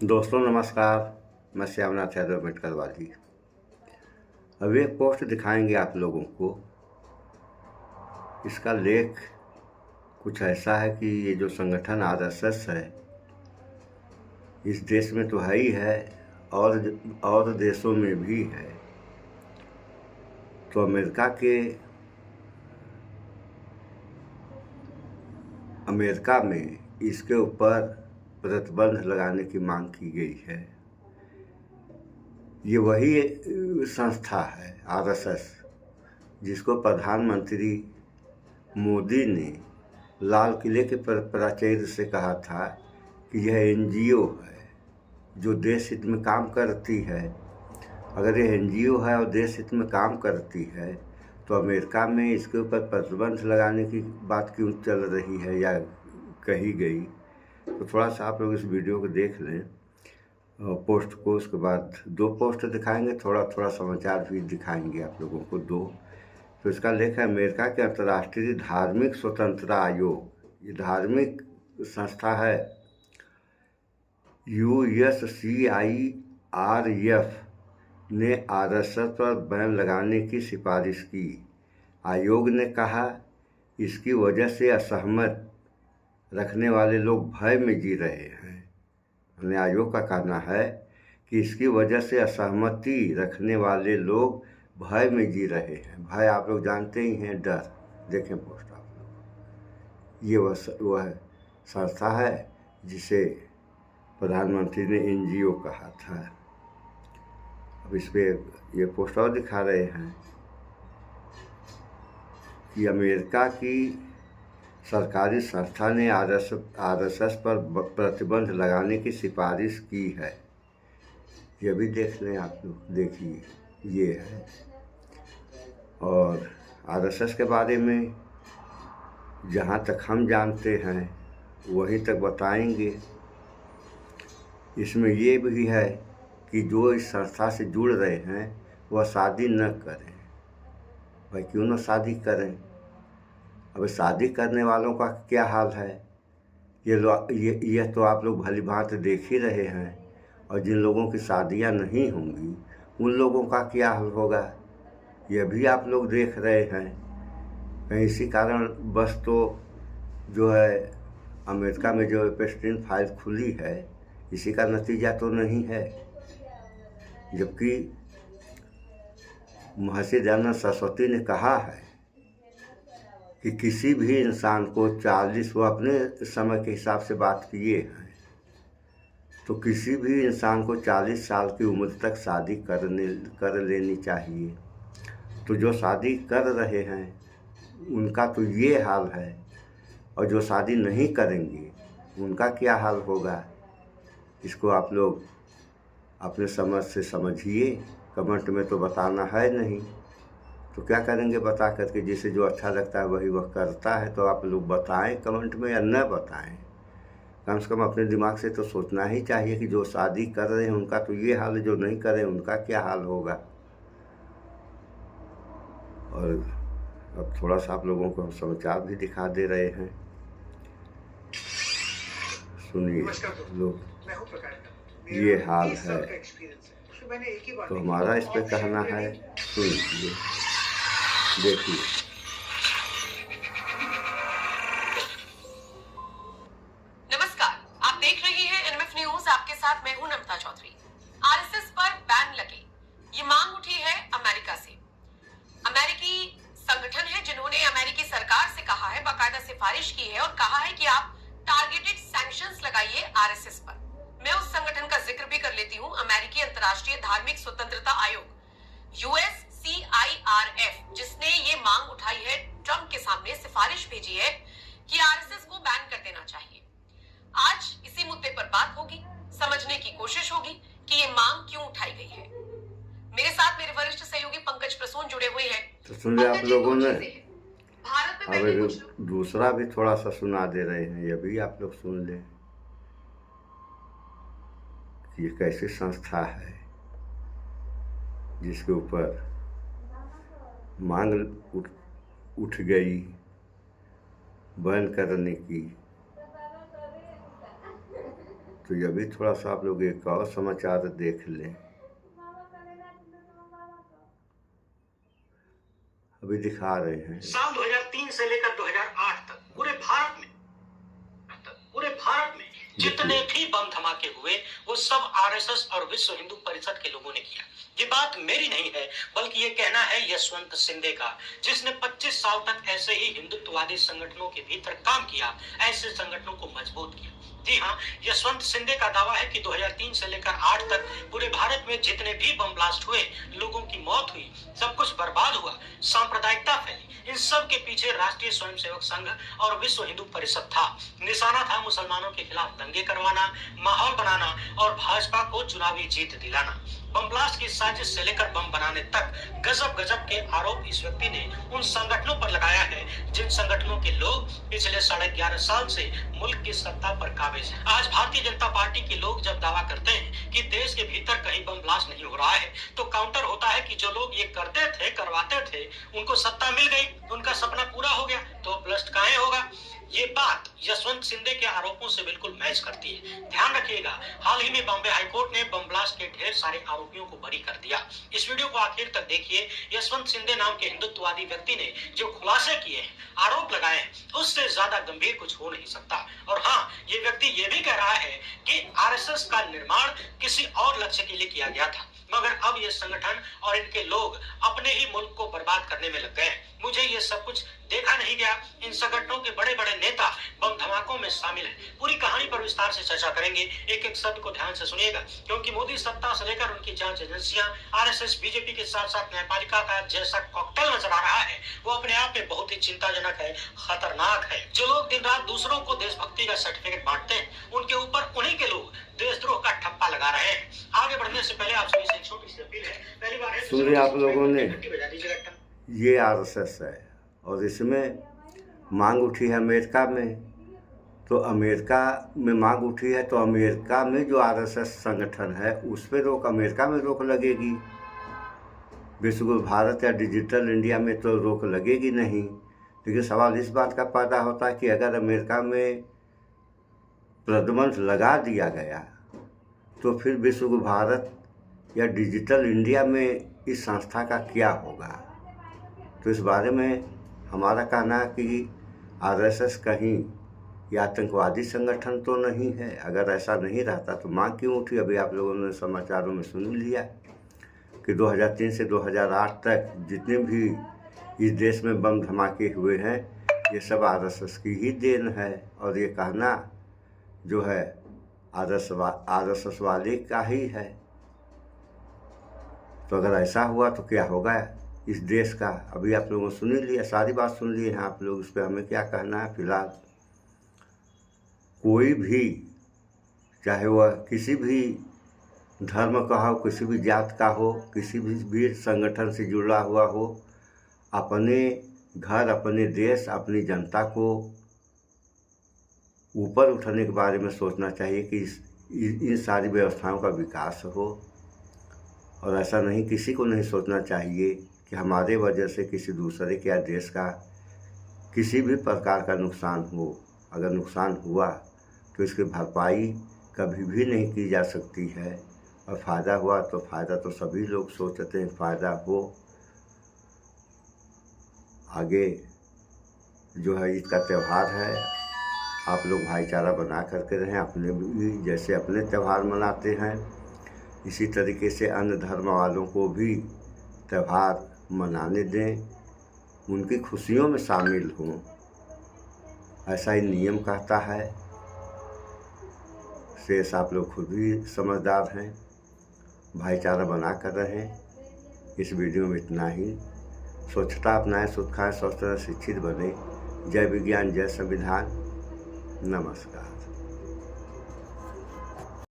दोस्तों नमस्कार। मैं श्यामनाथ यादव मेडकल वाली। अब एक पोस्ट दिखाएंगे आप लोगों को। इसका लेख कुछ ऐसा है कि ये जो संगठन आरएसएस है, इस देश में तो है ही है और देशों में भी है। तो अमेरिका में इसके ऊपर प्रतिबंध लगाने की मांग की गई है। ये वही संस्था है आरएसएस जिसको प्रधानमंत्री मोदी ने लाल किले के प्राचीर से कहा था कि यह एनजीओ है जो देश हित में काम करती है। अगर यह एनजीओ है और देश हित में काम करती है तो अमेरिका में इसके ऊपर प्रतिबंध लगाने की बात क्यों चल रही है या कही गई। तो थोड़ा सा आप लोग इस वीडियो को देख लें पोस्ट को। उसके बाद दो पोस्ट दिखाएंगे, थोड़ा थोड़ा समाचार भी दिखाएंगे आप लोगों को दो। तो इसका लेख है अमेरिका के अंतर्राष्ट्रीय धार्मिक स्वतंत्रता आयोग। ये धार्मिक संस्था है। USCIRF ने आरएसएस पर बैन लगाने की सिफारिश की। आयोग ने कहा इसकी वजह से असहमत रखने वाले लोग भय में जी रहे हैं। आयोग का कहना है कि इसकी वजह से असहमति रखने वाले लोग भय में जी रहे हैं। भय आप लोग जानते ही हैं, डर। देखें पोस्ट आप लोग। ये वह संस्था है जिसे प्रधानमंत्री ने एनजीओ कहा था। अब इस पे ये पोस्ट और दिखा रहे हैं कि अमेरिका की सरकारी संस्था ने आरएसएस पर प्रतिबंध लगाने की सिफारिश की है। ये भी देख लें आप लोग, देखिए ये है। और आरएसएस के बारे में जहाँ तक हम जानते हैं वहीं तक बताएंगे। इसमें ये भी है कि जो इस संस्था से जुड़ रहे हैं वह शादी न करें। भाई क्यों न शादी करें। अब शादी करने वालों का क्या हाल है ये तो आप लोग भली भांति देख ही रहे हैं। और जिन लोगों की शादियां नहीं होंगी उन लोगों का क्या हाल होगा यह भी आप लोग देख रहे हैं। कहीं इसी कारण बस तो जो है अमेरिका में जो एपस्टीन फाइल खुली है इसी का नतीजा तो नहीं है। जबकि महर्षि दयानंद सरस्वती ने कहा है कि किसी भी इंसान को 40, वो अपने समय के हिसाब से बात किए हैं, तो किसी भी इंसान को 40 साल की उम्र तक शादी कर लेनी चाहिए। तो जो शादी कर रहे हैं उनका तो ये हाल है, और जो शादी नहीं करेंगे उनका क्या हाल होगा। इसको आप लोग अपने समझ से समझिए। कमेंट में तो बताना है नहीं, तो क्या करेंगे बता करके। जिसे जो अच्छा लगता है वही वह करता है। तो आप लोग बताएं कमेंट में या न बताएं, कम से कम अपने दिमाग से तो सोचना ही चाहिए कि जो शादी कर रहे हैं उनका तो ये हाल है, जो नहीं कर रहे हैं उनका क्या हाल होगा। और अब थोड़ा सा आप लोगों को हम समाचार भी दिखा दे रहे हैं, सुनिए लोग। ये हाल है तो हमारा इस पे कहना है, सुनिए देखिए। नमस्कार, आप देख रहे हैं एनएमएफ न्यूज। आपके साथ मैं हूं नमता चौधरी। आरएसएस पर बैन लगे, ये मांग उठी है अमेरिका से। अमेरिकी संगठन है जिन्होंने अमेरिकी सरकार से कहा है, बाकायदा सिफारिश की है और कहा है कि आप टारगेटेड सैंक्शंस लगाइए आरएसएस पर। मैं उस संगठन का जिक्र भी कर लेती हूं, अमेरिकी अंतर्राष्ट्रीय धार्मिक स्वतंत्रता आयोग USCIRF, जिसने ये मांग उठाई है, ट्रंप के सामने सिफारिश भेजी है कि आरएसएस को बैन कर देना चाहिए। आज इसी मुद्दे पर बात होगी, समझने की कोशिश होगी कि ये मांग क्यों उठाई गई है। मेरे साथ मेरे वरिष्ठ सहयोगी पंकज प्रसून जुड़े हुए हैं। तो सुन लिया आप लोगों ने। भारत में अब दूसरा भी थोड़ा सा सुना दे रहे हैं, ये भी आप लोग सुन लें। ये कैसी संस्था है जिसके ऊपर मांग उठ गई बैन करने की। तो ये भी थोड़ा सा आप लोग एक और समाचार देख लें। अभी दिखा रहे हैं। साल 2003 से लेकर 2008 तक पूरे भारत में जितने भी बम धमाके हुए वो सब आरएसएस और विश्व हिंदू परिषद के लोगों ने किया। ये बात मेरी नहीं है, बल्कि ये कहना है यशवंत सिंधे का, जिसने 25 साल तक ऐसे ही हिंदुत्ववादी संगठनों के भीतर काम किया, ऐसे संगठनों को मजबूत किया। जी हाँ, यशवंत सिंधे का दावा है कि 2003 से लेकर 8 तक पूरे भारत में जितने भी बम ब्लास्ट हुए, लोगों की मौत हुई, सब कुछ बर्बाद हुआ, सांप्रदायिकता फैली, इन सब के पीछे राष्ट्रीय स्वयंसेवक संघ और विश्व हिंदू परिषद था। निशाना था मुसलमानों के खिलाफ दंगे करवाना, माहौल बनाना और भाजपा को चुनावी जीत दिलाना। बम ब्लास्ट की साजिश से लेकर बम बनाने तक गजब गजब के आरोप इस व्यक्ति ने उन संगठनों पर लगाया है, जिन संगठनों के लोग पिछले 11.5 साल से मुल्क की सत्ता पर काबिज हैं। आज भारतीय जनता पार्टी के लोग जब दावा करते हैं कि देश के भीतर कहीं बम ब्लास्ट नहीं हो रहा है, तो काउंटर होता है कि जो लोग ये करते थे, करवाते थे, उनको सत्ता मिल गई, उनका सपना पूरा हो गया, तो ब्लास्ट काहे होगा। ये बात यशवंत सिंधे के आरोपों से बिल्कुल मैच करती है। ध्यान रखिएगा, हाल ही में बॉम्बे हाईकोर्ट ने बम ब्लास्ट के ढेर सारे आरोपियों को बरी कर दिया। इस वीडियो को आखिर तक देखिए। यशवंत सिंधे नाम के हिंदुत्ववादी व्यक्ति ने जो खुलासे किए हैं, आरोप लगाए हैं, उससे ज्यादा गंभीर कुछ हो नहीं सकता। और हाँ, ये व्यक्ति ये भी कह रहा है कि आरएसएस का निर्माण किसी और लक्ष्य के लिए किया गया था, मगर अब ये संगठन और इनके लोग अपने ही मुल्क को बर्बाद करने में लग गए हैं। मुझे ये सब कुछ देखा नहीं गया। इन संगठनों के बड़े बड़े नेता बम धमाकों में शामिल हैं। पूरी कहानी पर विस्तार से चर्चा करेंगे। एक एक शब्द को ध्यान से सुनिएगा, क्योंकि मोदी सत्ता से लेकर उनकी जांच एजेंसियां, आरएसएस, बीजेपी के साथ साथ न्यायपालिका का जैसा कॉकटेल नजर आ रहा है, वो अपने आप में बहुत ही चिंताजनक है, खतरनाक है। जो लोग दिन रात दूसरों को देशभक्ति का सर्टिफिकेट बांटते हैं, उनके ऊपर उन्हीं के लोग देशद्रोह का ठप्पा लगा रहे हैं। आगे बढ़ने से पहले आप सभी से एक छोटी सी अपील है। पहली बार है सुनिए आप लोगों ने, ये आरएसएस है और इसमें मांग उठी है अमेरिका में, तो अमेरिका में मांग उठी है तो अमेरिका में जो आरएसएस संगठन है उस पर रोक, अमेरिका में रोक लगेगी। विश्वगुरु भारत या डिजिटल इंडिया में तो रोक लगेगी नहीं। लेकिन सवाल इस बात का पैदा होता है कि अगर अमेरिका में प्रतिबंध लगा दिया गया तो फिर विश्वगुरु भारत या डिजिटल इंडिया में इस संस्था का क्या होगा। तो इस बारे में हमारा कहना है कि आरएसएस कहीं ये आतंकवादी संगठन तो नहीं है। अगर ऐसा नहीं रहता तो मांग क्यों उठी। अभी आप लोगों ने समाचारों में सुन लिया कि 2003 से 2008 तक जितने भी इस देश में बम धमाके हुए हैं, ये सब आरएसएस की ही देन है। और ये कहना जो है आरएसएस वाले का ही है। तो अगर ऐसा हुआ तो क्या होगा इस देश का। अभी आप लोगों ने सुन लिया, सारी बात सुन ली है आप लोग। इस पर हमें क्या कहना है। फिलहाल कोई भी, चाहे वह किसी भी धर्म का हो, किसी भी जात का हो, किसी भी संगठन से जुड़ा हुआ हो, अपने घर, अपने देश, अपनी जनता को ऊपर उठाने के बारे में सोचना चाहिए कि इन सारी व्यवस्थाओं का विकास हो। और ऐसा नहीं, किसी को नहीं सोचना चाहिए कि हमारे वजह से किसी दूसरे के या देश का किसी भी प्रकार का नुकसान हो। अगर नुकसान हुआ तो इसकी भरपाई कभी भी नहीं की जा सकती है। और फ़ायदा हुआ तो फ़ायदा तो सभी लोग सोचते हैं फ़ायदा हो। आगे जो है ईद का त्यौहार है, आप लोग भाईचारा बना करके रहें। अपने भी जैसे अपने त्यौहार मनाते हैं, इसी तरीके से अन्य धर्म वालों को भी त्यौहार मनाने दें, उनकी खुशियों में शामिल हों। ऐसा ही नियम कहता है। शेष आप लोग खुद भी समझदार हैं, भाईचारा बना कर रहें। इस वीडियो में इतना ही। स्वच्छता अपनाएं, शुद्ध खाएं, स्वस्थ रहें, शिक्षित बने। जय विज्ञान, जय संविधान। नमस्कार।